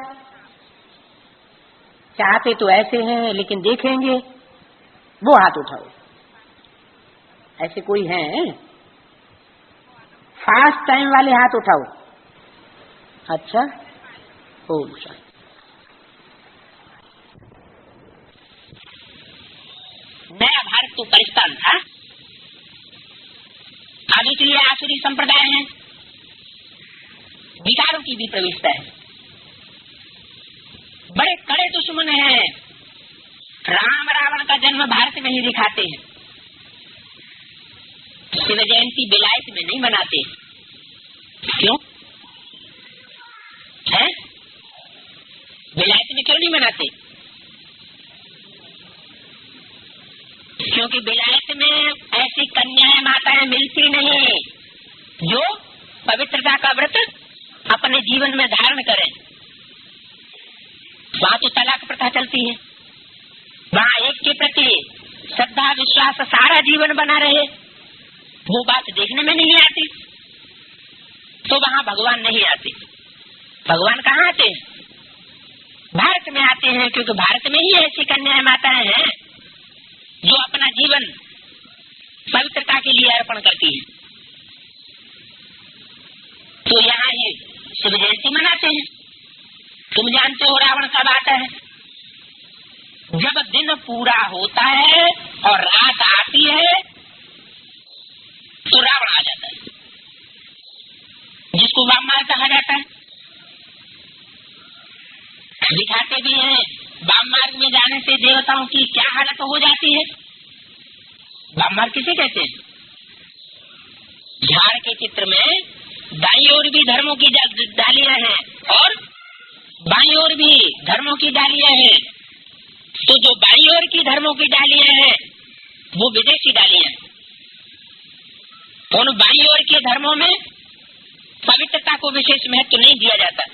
चाहते तो ऐसे हैं लेकिन देखेंगे, वो हाथ उठाओ। ऐसे कोई हैं? फास्ट टाइम वाले हाथ उठाओ। अच्छा, ओम शांति। नया भारत तो परिस्तान था, अब इसलिए आसुरी संप्रदाय है, विकारों की भी प्रवेशता है। बड़े कड़े दुश्मन हैं। राम रावण का जन्म भारत में ही दिखाते हैं। शिव जयंती बेलायत में नहीं मनाते। क्यों है? बेलायत में क्यों नहीं नहीं मनाते, क्योंकि विलायत में ऐसी कन्याएं माताएं मिलती नहीं जो पवित्रता का व्रत अपने जीवन में धारण करें। वहाँ तो तलाक प्रथा चलती है, वहाँ एक के प्रति श्रद्धा विश्वास सारा जीवन बना रहे, वो बात देखने में नहीं आती, तो वहाँ भगवान नहीं आते। भगवान कहाँ आते हैं? भारत में आते हैं, क्योंकि भारत में ही ऐसी कन्याएं माताएं हैं जो अपना जीवन पवित्रता के लिए अर्पण करती है। तो यहाँ ये शिव जयंती मनाते हैं। तुम जानते हो रावण कब आता है? जब दिन पूरा होता है और रात आती है तो रावण आ जाता है, जिसको वाममार्ग कहा जाता है। दिखाते भी हैं वाममार्ग में जाने से देवताओं की क्या हालत हो जाती है। वाममार्ग किसे कहते हैं? झाड़ के चित्र में दाईं ओर भी धर्मों की डालियां हैं और बाईं ओर भी धर्मों की डालियां हैं। तो जो बाईं ओर की धर्मों की डालियां हैं वो विदेशी डालियां हैं। उन बाईं ओर के धर्मों में पवित्रता को विशेष महत्व नहीं दिया जाता,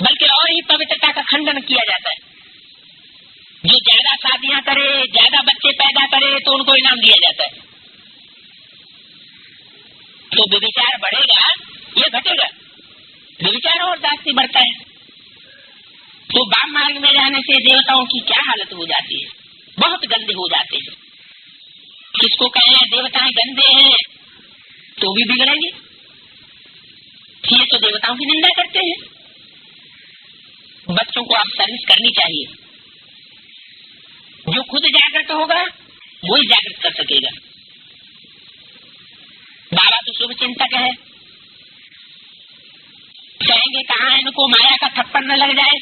बल्कि और ही पवित्रता का खंडन किया जाता है। जो ज्यादा शादियां करे, ज्यादा बच्चे पैदा करे तो उनको इनाम दिया जाता है। तो व्यभिचार बढ़ेगा ये घटेगा? व्यभिचार और जाति बढ़ता है। तो वाम मार्ग में जाने से देवताओं की क्या हालत हो जाती है, बहुत गंदे हो जाते हैं। किसको कहें देवताएं गंदे हैं तो भी बिगड़ेंगे, ये तो देवताओं की निंदा करते हैं। बच्चों को आप सर्विस करनी चाहिए, जो खुद जागृत होगा वही जागृत कर सकेगा। बाबा तो शुभ चिंतक है, कहेंगे कहाँ इनको माया का थप्पड़ न लग जाए।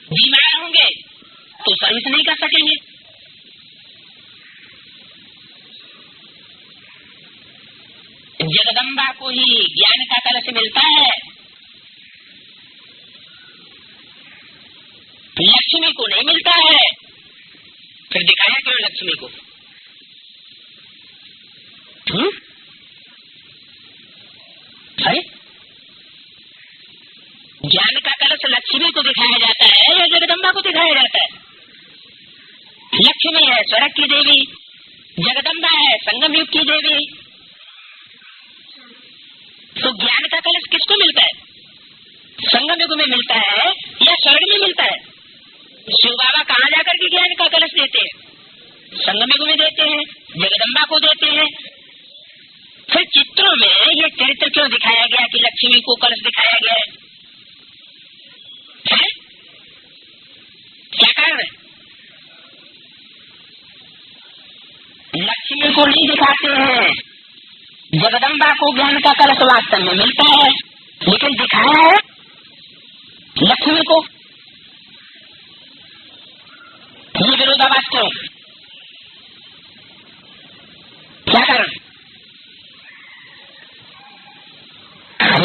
बीमार होंगे तो सर्विस नहीं कर सकेंगे। जगदम्बा को ही ज्ञान का कलश मिलता है, लक्ष्मी को नहीं मिलता है। फिर दिखाया क्यों लक्ष्मी को? अरे ज्ञान का कलश लक्ष्मी को दिखाया जाता है या जगदम्बा को दिखाया जाता है? लक्ष्मी है स्वर्ग की देवी, जगदम्बा है संगम युग की देवी। तो ज्ञान का कलश किसको मिलता है? संगम युग में मिलता है या स्वर्ग में मिलता है? शिव बाबा कहाँ जाकर के ज्ञान का कलश देते हैं? संगम युग में देते हैं, जगदम्बा को देते हैं। फिर चित्रों में ये चरित्र क्यों दिखाया गया कि लक्ष्मी को कलश दिखाया गया है? क्या कारण है? लक्ष्मी को नहीं दिखाते हैं, जगदम्बा को ज्ञान का कलश वास्तव में मिलता है, लेकिन दिखाया है लक्ष्मी को। ये विरोधाभास क्यों? क्या कारण?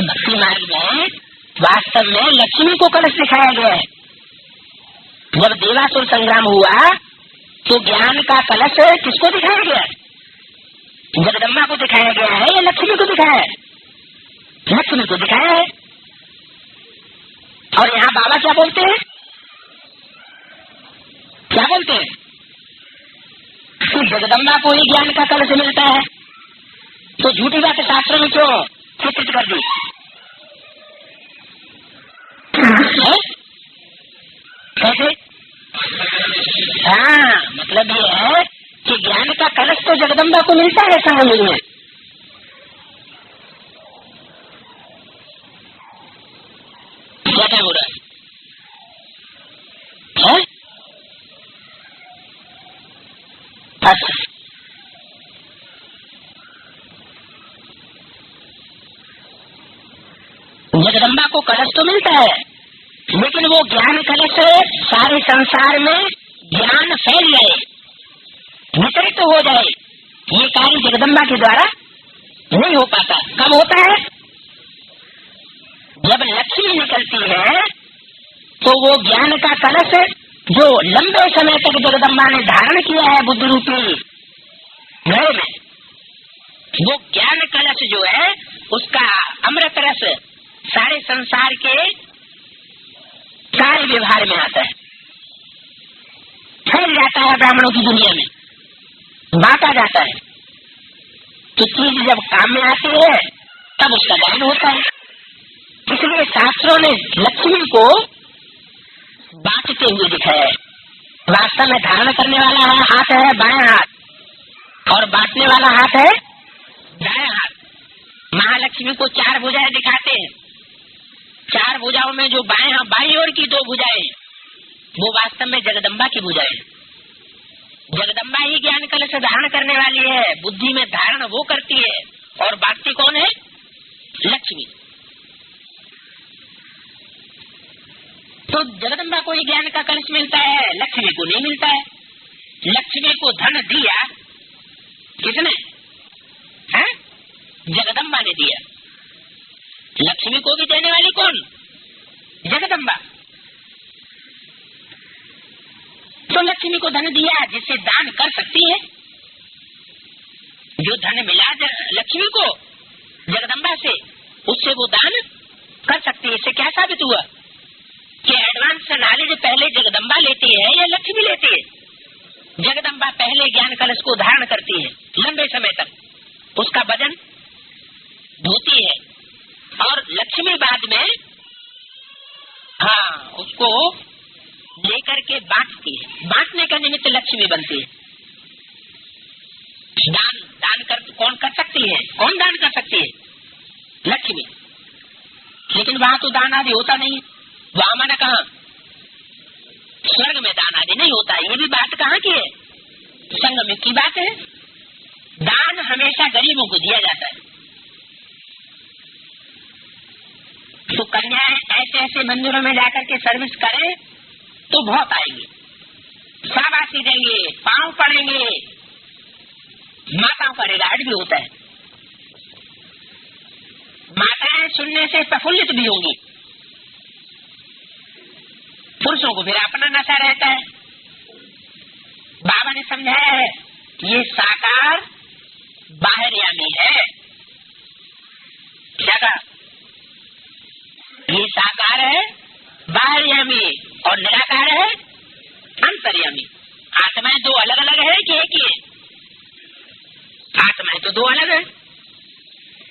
भक्ति मार्ग में वास्तव में लक्ष्मी को कलश दिखाया गया है। जब देवासुर संग्राम हुआ तो ज्ञान का कलश किसको दिखाया गया? जगदम्बा को दिखाया गया है या लक्ष्मी को दिखाया है? लक्ष्मी को दिखाया है। और यहाँ बाबा क्या बोलते हैं? क्या बोलते हैं कि जगदम्बा को ही ज्ञान का कलश मिलता है। तो झूठी बात शास्त्र में क्यों चित्रित कर दी? कैसे? हाँ, मतलब ये है कि ज्ञान का कलश तो जगदम्बा को मिलता है संगम युग में। क्या हो रहा है? अच्छा, जगदम्बा को कलश तो मिलता है, लेकिन वो ज्ञान कलश सारे संसार में ज्ञान फैल जाए, वितरित हो जाए, ये कार्य जगदम्बा के द्वारा नहीं हो पाता। कब होता है? जब लक्ष्मी निकलती है तो वो ज्ञान का कलश जो लंबे समय तक जगदम्बा ने धारण किया है बुद्धि रूपी घर में, वो ज्ञान कलश जो है उसका अमृत रस सारे संसार के सारे व्यवहार में आता है, फैल जाता है ब्राह्मणों की दुनिया में, बांटा जाता है। तो चीज जब काम में आती है तब उसका ज्ञान होता है। इसलिए शास्त्रों ने लक्ष्मी को बांटते हुए दिखाया है। वास्तव में धारण करने वाला हाथ है बायां हाथ और बांटने वाला हाथ है दायां हाथ। महालक्ष्मी को 4 भुजाएं दिखाते हैं। 4 भुजाओं में जो बाईं ओर की 2 भुजाएं वो वास्तव में जगदम्बा की भुजाएं। जगदम्बा ही ज्ञान कलश धारण करने वाली है, बुद्धि में धारण वो करती है और बांटती कौन है? लक्ष्मी। तो जगदम्बा को ही ज्ञान का कलश मिलता है, लक्ष्मी को नहीं मिलता है। लक्ष्मी को धन दिया किसने? है? जगदम्बा ने दिया। लक्ष्मी को भी देने वाली कौन? जगदम्बा। तो लक्ष्मी को धन दिया जिससे दान कर सकती है। जो धन मिला लक्ष्मी को जगदम्बा से, उससे वो दान कर सकती है। इससे क्या साबित हुआ कि एडवांस नॉलेज पहले जगदम्बा लेती है या लक्ष्मी लेती है? जगदम्बा पहले ज्ञान कलश को धारण करती है लंबे समय तक, उसका वजन धोती है, और लक्ष्मी बाद में उसको लेकर के बांटती है। बांटने का निमित्त लक्ष्मी बनती है। दान कौन कर सकती है? कौन दान कर सकती है? लक्ष्मी। लेकिन वहाँ तो दान आदि होता नहीं है। वहाँ माना कहाँ? स्वर्ग में दान आदि नहीं होता। ये भी बात कहाँ की है? संगम की बात है। दान हमेशा गरीबों को दिया जाता है। तो कन्याएं ऐसे ऐसे मंदिरों में जाकर के सर्विस करें तो बहुत आएंगे, शाबाशी देंगे, पांव पड़ेंगे, माताओं का रिगार्ड भी होता है। माताएं सुनने से प्रफुल्लित भी होंगी। पुरुषों को फिर अपना नशा रहता है। बाबा ने समझाया है ये साकार बाहरयामी है। क्या कहा? ये साकार है बाहरयामी और निराकार है अंतर्यामी। आत्माएं 2 अलग अलग है कि एक ही है? आत्माएं तो 2 अलग है।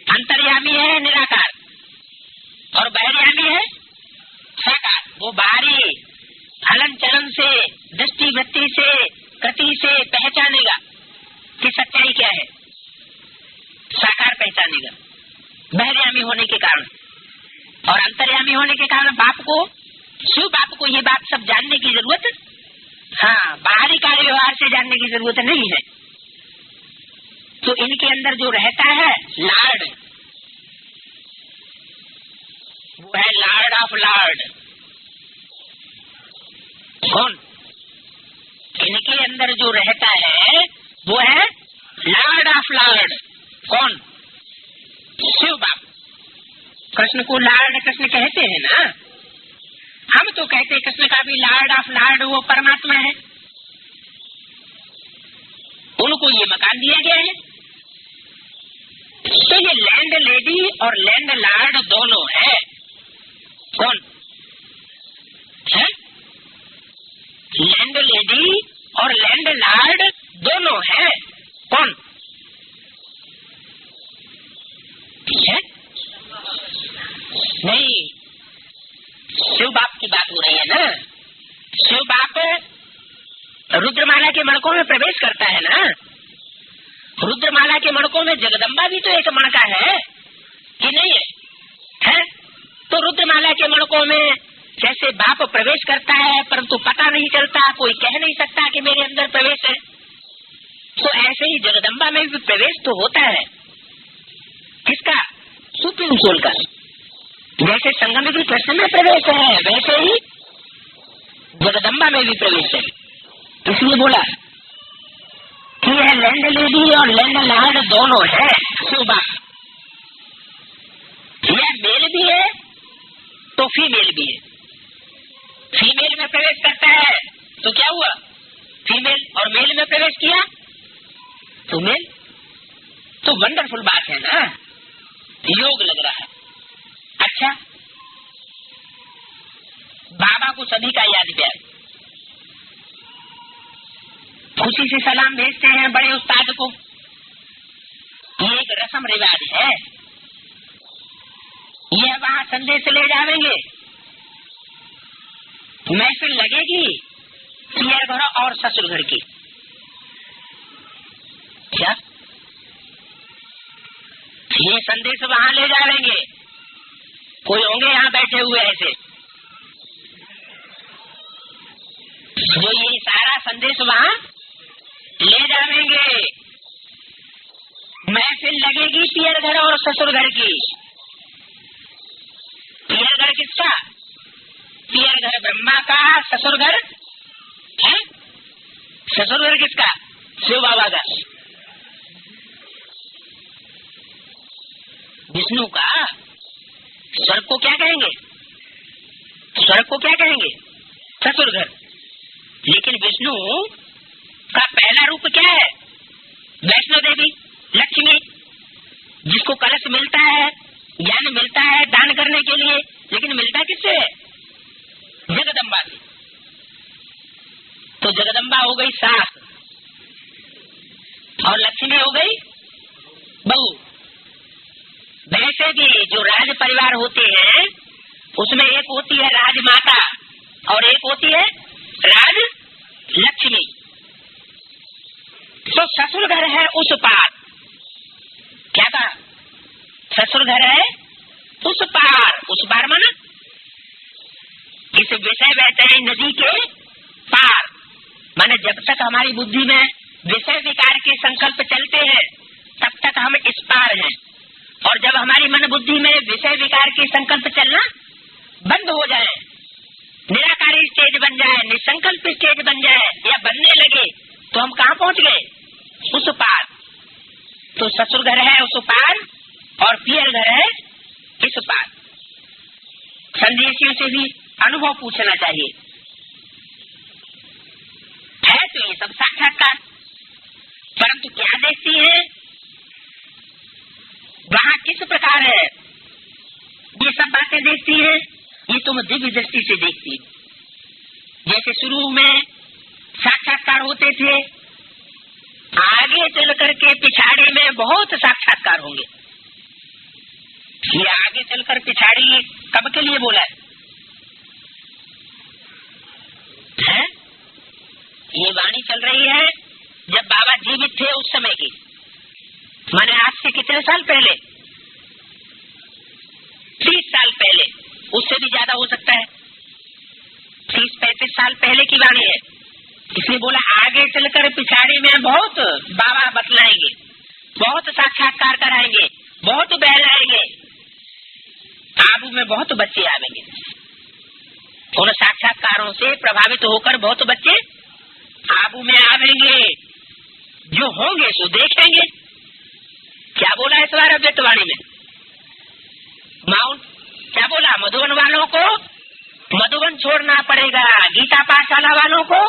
अंतर्यामी है निराकार और बाहरयामी है साकार। वो बाहरी हलन चलन से, दृष्टि वृत्ति से, गति से पहचानेगा कि सच्चाई क्या है। साकार पहचानेगा बाहरयामी होने के कारण, और अंतर्यामी होने के कारण शिव बाप को ये बात सब जानने की जरूरत, बाहरी कार्य व्यवहार से जानने की जरूरत नहीं है। तो इनके अंदर जो रहता है लार्ड, वो है लॉर्ड ऑफ लॉर्ड। कौन? इनके अंदर जो रहता है वो है लॉर्ड ऑफ लॉर्ड। कौन? शिव बाप। कृष्ण को लॉर्ड कृष्ण कहते हैं ना। हम तो कहते हैं कृष्ण का भी लॉर्ड ऑफ लॉर्ड वो परमात्मा है। उनको ये मकान दिया गया है। तो ये लैंड लेडी और लैंड लॉर्ड दोनों है। कौन है? लैंड लेडी और लैंड लॉर्ड दोनों है। कौन है? नहीं, शिव बाप की बात हो रही है ना। शिव बाप रुद्रमाला के मणकों में प्रवेश करता है ना। रुद्रमाला के मणकों में जगदम्बा भी तो एक मणका है कि नहीं है? तो रुद्रमाला के मणकों में जैसे बाप प्रवेश करता है परंतु पता नहीं चलता, कोई कह नहीं सकता कि मेरे अंदर प्रवेश है, तो ऐसे ही जगदम्बा में भी प्रवेश तो होता है। किसका? सुप्रीम सोल का। जैसे संगम में कृष्ण में प्रवेश है वैसे ही जगदम्बा में भी प्रवेश है। इसलिए बोला कि यह लैंड लेडी और लैंड लॉर्ड दोनों है। शिव बाप यह मेल भी है होती है। फीमेल में प्रवेश करता है तो क्या हुआ, फीमेल, और मेल में प्रवेश किया तो मेल। तो वंडरफुल बात है ना, योग लग रहा है। अच्छा, बाबा को सभी का याद प्यार, खुशी से सलाम भेजते हैं बड़े उस्ताद को। ये एक रस्म रिवाज है, यह वहां संदेश ले जाएंगे, महफिल लगेगी पियर घर और ससुर घर की। क्या ये संदेश वहां ले जाएंगे? कोई होंगे यहाँ बैठे हुए ऐसे जो ये सारा संदेश वहां ले जाएंगे। महफिल लगेगी पियर घर और ससुर घर की। पियर घर किसका? पियर घर ब्रह्मा का, ससुर घर है, ससुर घर किसका? शिव बाबा का, विष्णु का। स्वर्ग को क्या कहेंगे? स्वर्ग को क्या कहेंगे? ससुर घर। लेकिन विष्णु का पहला रूप क्या है? वैष्णो देवी, लक्ष्मी, जिसको कलश मिलता है, ज्ञान मिलता है दान करने के लिए, लेकिन मिलता किससे? जगदम्बा से। तो जगदम्बा हो गई सास और लक्ष्मी हो गई बहू। वैसे भी जो राज परिवार होते हैं उसमें एक होती है राजमाता और एक होती है राज लक्ष्मी। तो ससुर घर है उस पार, क्या कहा? ससुर घर है उस पार माना इस विषय बहते हैं नदी के पार। माने जब तक हमारी बुद्धि में विषय विकार के संकल्प चलते हैं तब तक हम इस पार हैं, और जब हमारी मन बुद्धि में विषय विकार के संकल्प चलना बंद हो जाए, निराकारी स्टेज बन जाए, निसंकल्प स्टेज बन जाए या बनने लगे, तो हम कहाँ पहुँच गए? उस पार। तो ससुर घर है उस पार और पियर घर है इस पार। संदेशियों से भी अनुभव पूछना चाहिए, है तो ये सब साक्षात्कार, परंतु क्या देखती है वहाँ, किस प्रकार है ये सब बातें देखती है? ये तुम दिव्य दृष्टि से देखती। जैसे शुरू में साक्षात्कार होते थे, आगे चल करके पिछाड़ी में बहुत साक्षात्कार होंगे। ये आगे चलकर पिछाड़ी कब के लिए बोला है? ये वाणी चल रही है जब बाबा जीवित थे उस समय की, माने आज से कितने साल पहले? 30 साल पहले, उससे भी ज्यादा हो सकता है, 30-35 साल पहले की वाणी है। इसलिए बोला आगे चलकर पिछाड़ी में बहुत बाबा बतलाएंगे, बहुत साक्षात्कार कराएंगे, बहुत बहलाएंगे, आबू में बहुत बच्चे आवेंगे। उन साक्षात्कारों से प्रभावित होकर बहुत बच्चे आबू में आवेंगे, जो होंगे सो देखेंगे। क्या बोला इस बार अव्यक्तवाणी में? माउंट क्या बोला? मधुबन वालों को मधुबन छोड़ना पड़ेगा, गीता पाठशाला वालों को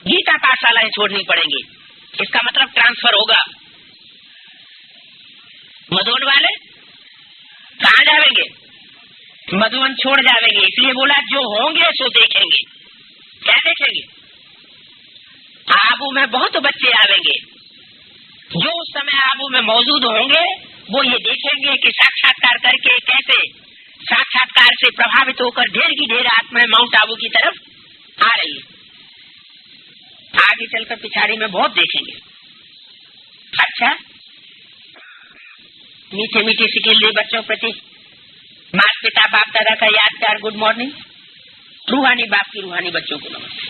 गीता पाठशालाएं छोड़नी पड़ेंगी। इसका मतलब ट्रांसफर होगा। मधुबन वाले कहाँ जाएंगे? मधुबन छोड़ जाएंगे। इसलिए बोला जो होंगे सो देखेंगे। क्या देखेंगे? आबू में बहुत बच्चे आवेंगे, जो उस समय आबू में मौजूद होंगे वो ये देखेंगे कि साक्षात्कार करके कैसे साक्षात्कार से प्रभावित होकर ढेर की ढेर आत्माएं माउंट आबू की तरफ आ रही है। आगे चलकर पिछाड़ी में बहुत देखेंगे। अच्छा, मीठे मीठे सिकीले बच्चों प्रति माता पिता बाप दादा का याद प्यार, गुड मॉर्निंग। रूहानी बाप की रूहानी बच्चों को नमस्ते।